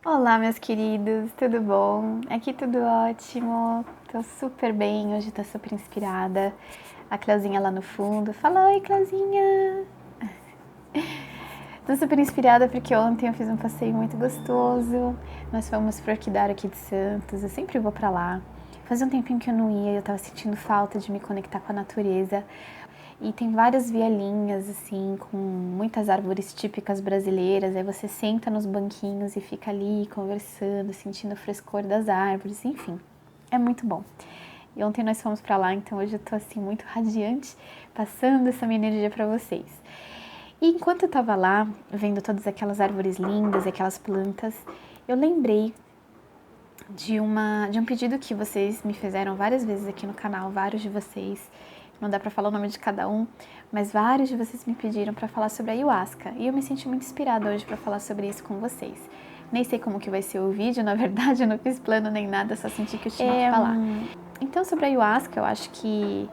Olá, meus queridos, tudo bom? Aqui tudo ótimo, tô super bem, hoje tô super inspirada. A Clauzinha lá no fundo, fala oi, Clauzinha! Tô super inspirada porque ontem eu fiz um passeio muito gostoso. Nós fomos pro Orquidário aqui de Santos, eu sempre vou pra lá. Fazia um tempinho que eu não ia, eu tava sentindo falta de me conectar com a natureza. E tem várias vielinhas, assim, com muitas árvores típicas brasileiras. Aí você senta nos banquinhos e fica ali conversando, sentindo o frescor das árvores, enfim. É muito bom. E ontem nós fomos pra lá, então hoje eu tô, assim, muito radiante, passando essa minha energia pra vocês. E enquanto eu tava lá, vendo todas aquelas árvores lindas, aquelas plantas, eu lembrei de um pedido que vocês me fizeram várias vezes aqui no canal, vários de vocês, não dá pra falar o nome de cada um, mas vários de vocês me pediram pra falar sobre a ayahuasca, e eu me senti muito inspirada hoje pra falar sobre isso com vocês. Nem sei como que vai ser o vídeo, na verdade eu não fiz plano nem nada, só senti que eu tinha que falar. Então sobre a ayahuasca, eu acho que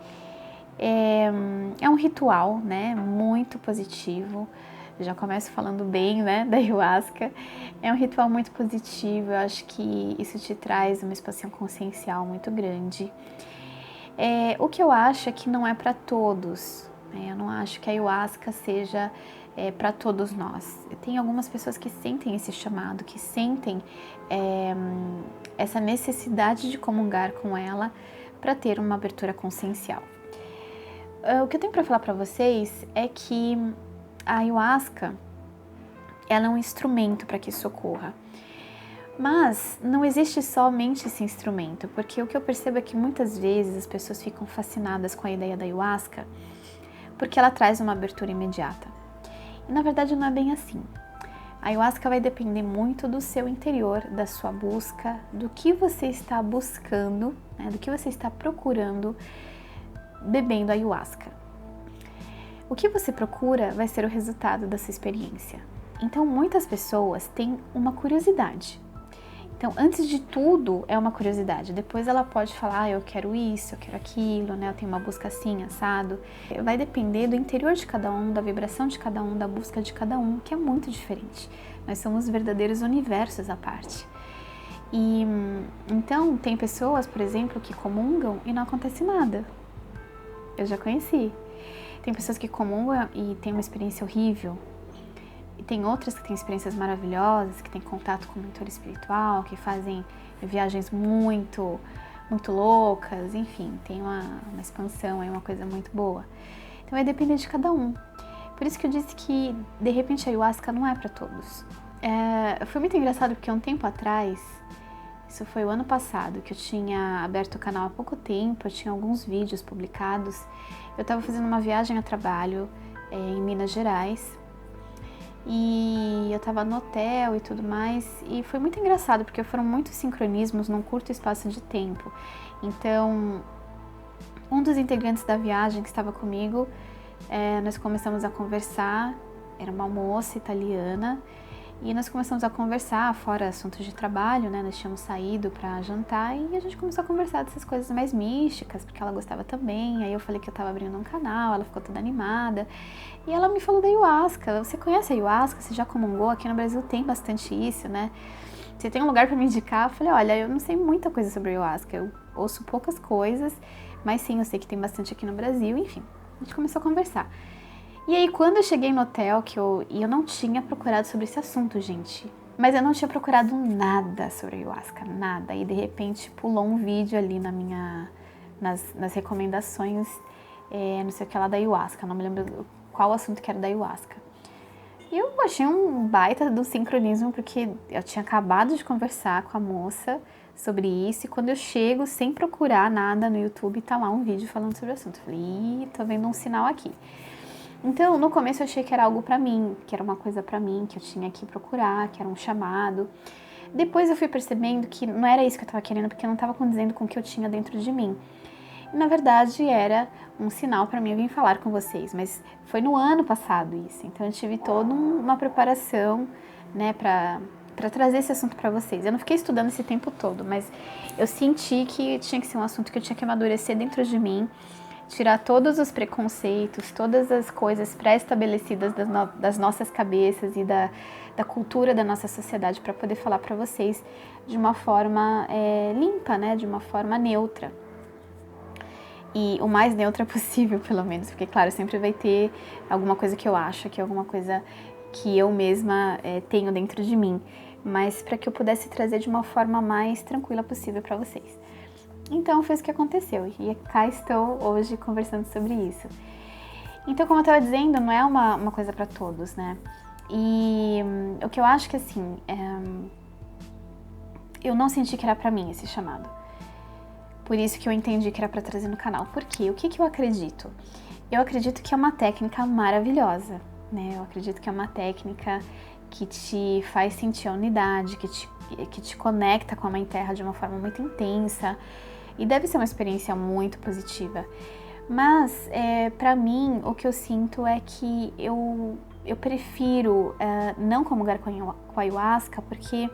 é um ritual, né, muito positivo. Eu já começo falando bem, né, da ayahuasca. É um ritual muito positivo, eu acho que isso te traz uma expansão consciencial muito grande. O que eu acho é que não é para todos, né? Eu não acho que a ayahuasca seja para todos nós. Tem algumas pessoas que sentem esse chamado, que sentem essa necessidade de comungar com ela para ter uma abertura consciencial. O que eu tenho para falar para vocês é que a ayahuasca ela é um instrumento para que isso ocorra. Mas não existe somente esse instrumento, porque o que eu percebo é que muitas vezes as pessoas ficam fascinadas com a ideia da ayahuasca porque ela traz uma abertura imediata. E na verdade não é bem assim. A ayahuasca vai depender muito do seu interior, da sua busca, do que você está buscando, né, do que você está procurando bebendo ayahuasca. O que você procura vai ser o resultado da sua experiência. Então, muitas pessoas têm uma curiosidade. Então, antes de tudo, é uma curiosidade. Depois ela pode falar, eu quero isso, eu quero aquilo, né? Eu tenho uma busca assim, assado. Vai depender do interior de cada um, da vibração de cada um, da busca de cada um, que é muito diferente. Nós somos verdadeiros universos à parte. E então, tem pessoas, por exemplo, que comungam e não acontece nada. Eu já conheci. Tem pessoas que comungam e têm uma experiência horrível. E tem outras que têm experiências maravilhosas, que têm contato com o mentor espiritual, que fazem viagens muito loucas, enfim, tem uma expansão, é uma coisa muito boa. Então vai depender de cada um. Por isso que eu disse que, de repente, a ayahuasca não é para todos. Foi muito engraçado porque um tempo atrás, isso foi o ano passado, que eu tinha aberto o canal há pouco tempo, eu tinha alguns vídeos publicados. Eu estava fazendo uma viagem a trabalho em Minas Gerais e eu estava no hotel e tudo mais, e foi muito engraçado porque foram muitos sincronismos num curto espaço de tempo. Então, um dos integrantes da viagem que estava comigo, nós começamos a conversar, era uma moça italiana, e nós começamos a conversar, fora assuntos de trabalho, né? Nós tínhamos saído para jantar e a gente começou a conversar dessas coisas mais místicas, porque ela gostava também. Aí eu falei que eu estava abrindo um canal, ela ficou toda animada. E ela me falou da ayahuasca. Você conhece a ayahuasca? Você já comungou? Aqui no Brasil tem bastante isso, né? Você tem um lugar para me indicar? Eu falei, olha, eu não sei muita coisa sobre ayahuasca. Eu ouço poucas coisas, mas sim, eu sei que tem bastante aqui no Brasil. Enfim, a gente começou a conversar. E aí, quando eu cheguei no hotel, eu não tinha procurado sobre esse assunto, gente. Mas eu não tinha procurado nada sobre ayahuasca, nada. E de repente pulou um vídeo ali nas recomendações, não sei o que lá da ayahuasca. Não me lembro qual assunto que era da ayahuasca. E eu achei um baita do sincronismo, porque eu tinha acabado de conversar com a moça sobre isso. E quando eu chego, sem procurar nada no YouTube, tá lá um vídeo falando sobre o assunto. Eu falei, ih, tô vendo um sinal aqui. Então, no começo eu achei que era algo pra mim, que era uma coisa pra mim, que eu tinha que procurar, que era um chamado. Depois eu fui percebendo que não era isso que eu tava querendo, porque não tava condizendo com o que eu tinha dentro de mim. E, na verdade, era um sinal pra mim eu vir falar com vocês, mas foi no ano passado isso. Então, eu tive toda uma preparação, né, pra trazer esse assunto pra vocês. Eu não fiquei estudando esse tempo todo, mas eu senti que tinha que ser um assunto que eu tinha que amadurecer dentro de mim. tirar todos os preconceitos, todas as coisas pré-estabelecidas das nossas cabeças e da cultura da nossa sociedade para poder falar para vocês de uma forma limpa, né? De uma forma neutra. E o mais neutra possível, pelo menos, porque, claro, sempre vai ter alguma coisa que eu acho, que é alguma coisa que eu mesma tenho dentro de mim, mas para que eu pudesse trazer de uma forma mais tranquila possível para vocês. Então foi isso que aconteceu e cá estou hoje conversando sobre isso. Então, como eu estava dizendo, não é uma coisa para todos, né? E o que eu acho que assim, eu não senti que era para mim esse chamado. Por isso que eu entendi que era para trazer no canal. Por quê? O que eu acredito? Eu acredito que é uma técnica maravilhosa, né? Eu acredito que é uma técnica que te faz sentir a unidade, que te conecta com a Mãe Terra de uma forma muito intensa. E deve ser uma experiência muito positiva. Mas, para mim, o que eu sinto é que eu prefiro não comungar com a Ayahuasca, porque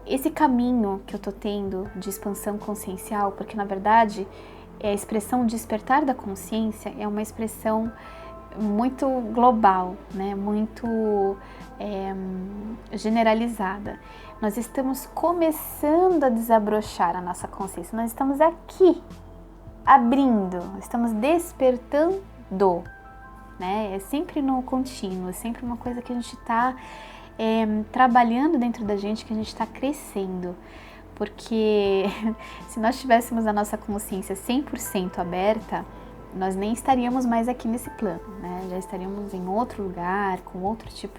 esse caminho que eu tô tendo de expansão consciencial, porque na verdade a expressão despertar da consciência é uma expressão muito global, né? Muito generalizada. Nós estamos começando a desabrochar a nossa consciência, nós estamos aqui abrindo, estamos despertando, né? É sempre no contínuo, é sempre uma coisa que a gente está trabalhando dentro da gente, que a gente está crescendo, porque se nós tivéssemos a nossa consciência 100% aberta, nós nem estaríamos mais aqui nesse plano, né? Já estaríamos em outro lugar, com outro tipo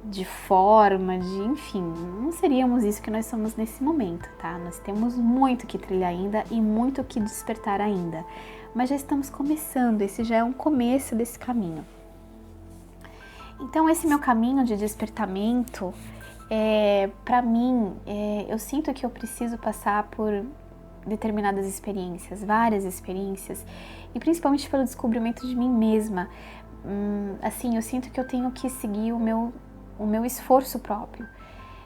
de forma, enfim, não seríamos isso que nós somos nesse momento, tá? Nós temos muito que trilhar ainda e muito que despertar ainda, mas já estamos começando, esse já é um começo desse caminho. Então, esse meu caminho de despertamento, para mim, eu sinto que eu preciso passar por determinadas experiências, várias experiências, e principalmente pelo descobrimento de mim mesma. Assim, eu sinto que eu tenho que seguir o meu esforço próprio,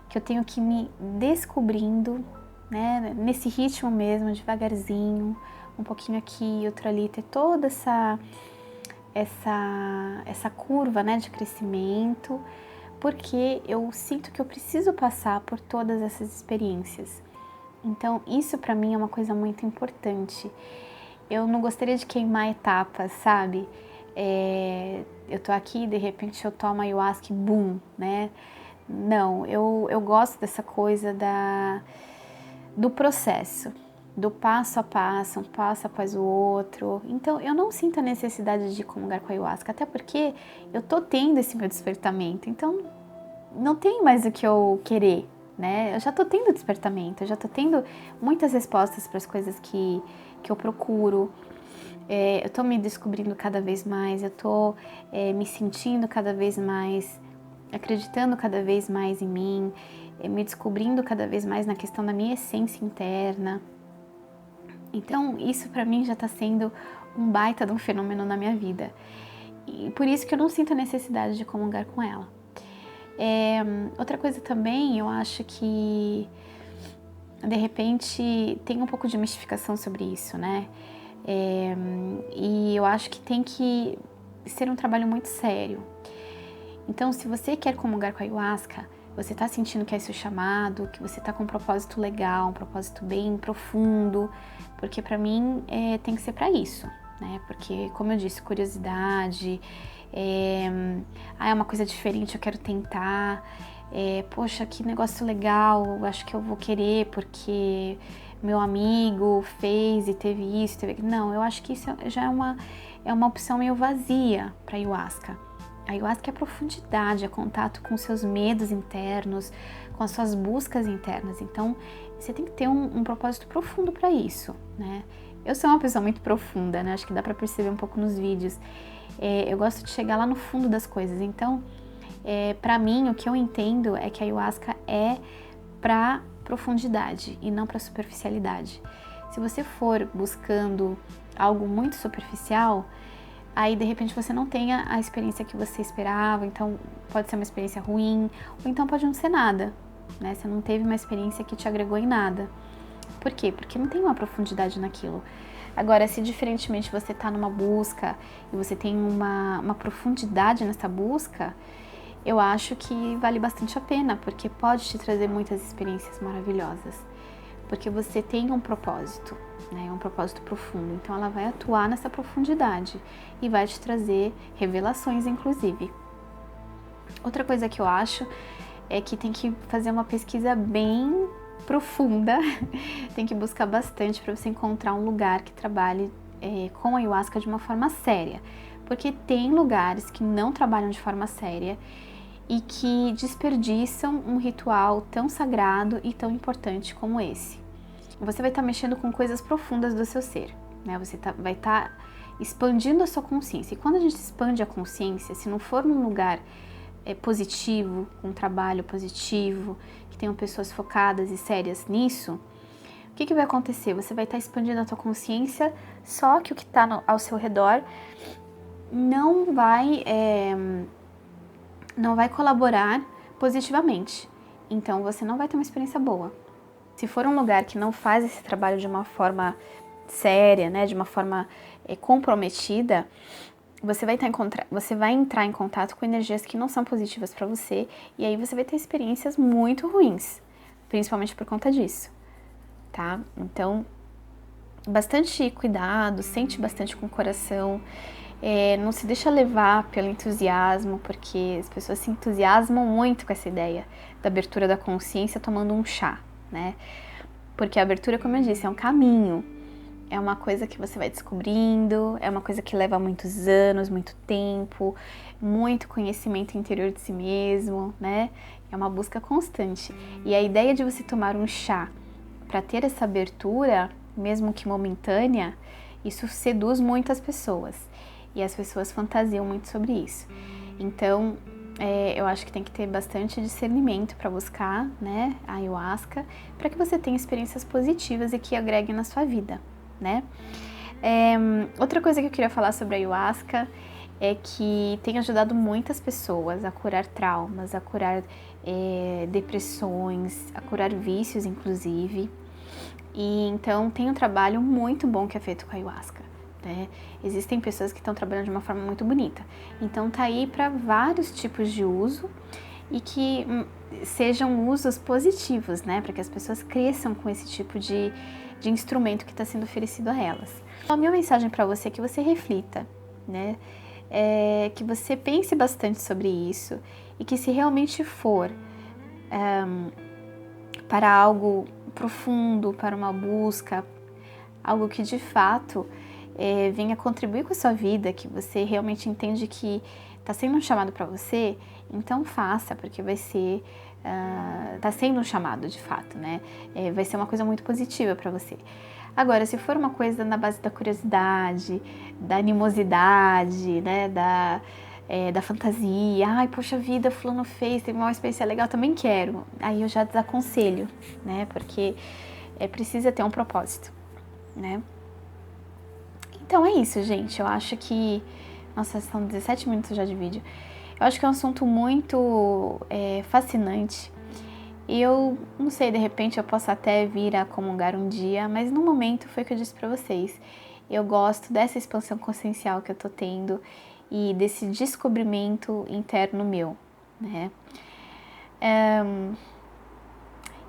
que eu tenho que ir me descobrindo, né, nesse ritmo mesmo, devagarzinho, um pouquinho aqui, outro ali, ter toda essa curva, né, de crescimento, porque eu sinto que eu preciso passar por todas essas experiências. Então, isso pra mim é uma coisa muito importante. Eu não gostaria de queimar etapas, sabe? Eu tô aqui e de repente eu tomo ayahuasca e bum, né? Não, eu gosto dessa coisa do processo, do passo a passo, um passo após o outro. Então, eu não sinto a necessidade de comungar com a ayahuasca, até porque eu tô tendo esse meu despertamento. Então, não tem mais o que eu querer, né? Eu já tô tendo despertamento, eu já tô tendo muitas respostas para as coisas que eu procuro. Eu tô me descobrindo cada vez mais, eu tô me sentindo cada vez mais, acreditando cada vez mais em mim, me descobrindo cada vez mais na questão da minha essência interna. Então, isso pra mim já tá sendo um baita de um fenômeno na minha vida. E por isso que eu não sinto a necessidade de comungar com ela. Outra coisa também, eu acho que, de repente, tem um pouco de mistificação sobre isso, né? E eu acho que tem que ser um trabalho muito sério. Então, se você quer comungar com a ayahuasca, você tá sentindo que é seu chamado, que você tá com um propósito legal, um propósito bem profundo, porque pra mim tem que ser pra isso, né? Porque, como eu disse, curiosidade, é uma coisa diferente, eu quero tentar, poxa, que negócio legal, eu acho que eu vou querer porque meu amigo fez e teve isso, teve aquilo. Não, eu acho que isso já é uma opção meio vazia pra ayahuasca. A ayahuasca é profundidade, é contato com seus medos internos, com as suas buscas internas. Então, você tem que ter um propósito profundo para isso, né? Eu sou uma pessoa muito profunda, né? Acho que dá para perceber um pouco nos vídeos. Eu gosto de chegar lá no fundo das coisas. Então, para mim, o que eu entendo é que a ayahuasca é para profundidade e não para superficialidade. Se você for buscando algo muito superficial, aí de repente você não tenha a experiência que você esperava, então pode ser uma experiência ruim, ou então pode não ser nada, né? Você não teve uma experiência que te agregou em nada. Por quê? Porque não tem uma profundidade naquilo. Agora, se diferentemente você está numa busca e você tem uma profundidade nessa busca, eu acho que vale bastante a pena, porque pode te trazer muitas experiências maravilhosas, porque você tem um propósito, né? Um propósito profundo, então ela vai atuar nessa profundidade e vai te trazer revelações, inclusive. Outra coisa que eu acho é que tem que fazer uma pesquisa bem profunda, tem que buscar bastante para você encontrar um lugar que trabalhe com ayahuasca de uma forma séria, porque tem lugares que não trabalham de forma séria e que desperdiçam um ritual tão sagrado e tão importante como esse. Você vai estar mexendo com coisas profundas do seu ser, né? Você vai estar expandindo a sua consciência. E quando a gente expande a consciência, se não for num lugar positivo, com um trabalho positivo, que tenham pessoas focadas e sérias nisso, o que vai acontecer? Você vai estar expandindo a tua consciência, só que o que está ao seu redor não vai colaborar positivamente. Então você não vai ter uma experiência boa. Se for um lugar que não faz esse trabalho de uma forma séria, né, de uma forma comprometida, você vai entrar em contato com energias que não são positivas para você, e aí você vai ter experiências muito ruins, principalmente por conta disso, tá? Então, bastante cuidado, sente bastante com o coração, não se deixa levar pelo entusiasmo, porque as pessoas se entusiasmam muito com essa ideia da abertura da consciência tomando um chá, né? Porque a abertura, como eu disse, é um caminho. É uma coisa que você vai descobrindo, é uma coisa que leva muitos anos, muito tempo, muito conhecimento interior de si mesmo, né? É uma busca constante. E a ideia de você tomar um chá para ter essa abertura, mesmo que momentânea, isso seduz muitas pessoas. E as pessoas fantasiam muito sobre isso. Então, eu acho que tem que ter bastante discernimento para buscar, né, a ayahuasca, para que você tenha experiências positivas e que agreguem na sua vida, né? Outra coisa que eu queria falar sobre a ayahuasca é que tem ajudado muitas pessoas a curar traumas, a curar depressões, a curar vícios, inclusive. E então tem um trabalho muito bom que é feito com a ayahuasca, né? Existem pessoas que estão trabalhando de uma forma muito bonita. Então tá aí para vários tipos de uso e que sejam usos positivos, né? Para que as pessoas cresçam com esse tipo de instrumento que está sendo oferecido a elas. A minha mensagem para você é que você reflita, né? Que você pense bastante sobre isso e que se realmente for para algo profundo, para uma busca, algo que de fato venha contribuir com a sua vida, que você realmente entende que está sendo um chamado para você, então faça, porque vai ser, está sendo um chamado de fato, né? Vai ser uma coisa muito positiva para você. Agora, se for uma coisa na base da curiosidade, da animosidade, né, da fantasia, ai, poxa vida, fulano fez, teve uma experiência legal, também quero. Aí eu já desaconselho, né, porque precisa ter um propósito, né. Então é isso, gente, eu acho que, nossa, são 17 minutos já de vídeo. Eu acho que é um assunto muito fascinante. E eu não sei, de repente eu posso até vir a comungar um dia, mas no momento foi o que eu disse pra vocês. Eu gosto dessa expansão consciencial que eu tô tendo e desse descobrimento interno meu, né?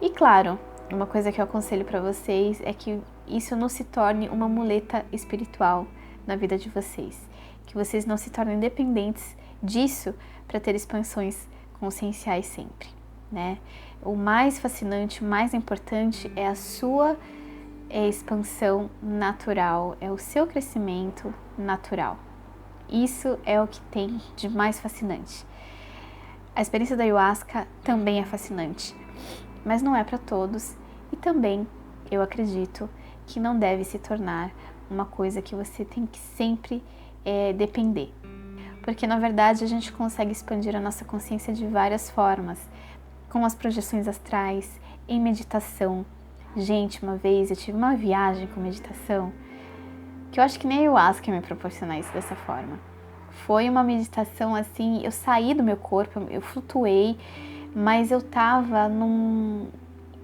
E claro, uma coisa que eu aconselho pra vocês é que isso não se torne uma muleta espiritual na vida de vocês. Que vocês não se tornem dependentes disso para ter expansões conscienciais sempre, né? O mais fascinante, o mais importante é a sua expansão natural, é o seu crescimento natural. Isso é o que tem de mais fascinante. A experiência da ayahuasca também é fascinante, mas não é para todos e também eu acredito que não deve se tornar uma coisa que você tem que sempre depender. Porque na verdade a gente consegue expandir a nossa consciência de várias formas, com as projeções astrais, em meditação. Gente, uma vez eu tive uma viagem com meditação que eu acho que nem a ayahuasca ia me proporcionar isso dessa forma. Foi uma meditação assim, eu saí do meu corpo, eu flutuei, mas eu tava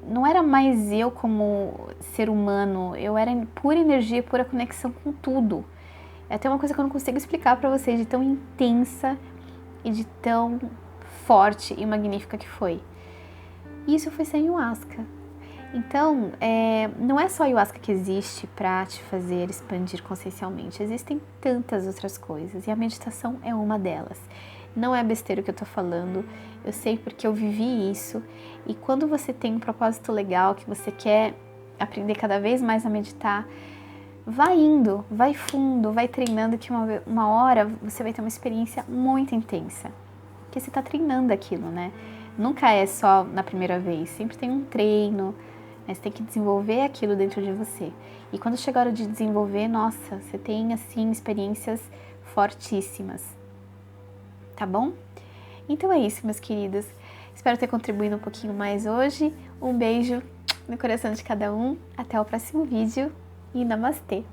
não era mais eu como ser humano, eu era pura energia, pura conexão com tudo. É até uma coisa que eu não consigo explicar pra vocês, de tão intensa e de tão forte e magnífica que foi. E isso foi sem ayahuasca. Então, não é só a ayahuasca que existe para te fazer expandir consciencialmente. Existem tantas outras coisas e a meditação é uma delas. Não é besteira o que eu tô falando, eu sei porque eu vivi isso. E quando você tem um propósito legal, que você quer aprender cada vez mais a meditar, vai indo, vai fundo, vai treinando, que uma hora você vai ter uma experiência muito intensa. Porque você tá treinando aquilo, né? Nunca é só na primeira vez, sempre tem um treino, né? Você tem que desenvolver aquilo dentro de você. E quando chega a hora de desenvolver, nossa, você tem, assim, experiências fortíssimas. Tá bom? Então é isso, meus queridos. Espero ter contribuído um pouquinho mais hoje. Um beijo no coração de cada um. Até o próximo vídeo e namastê!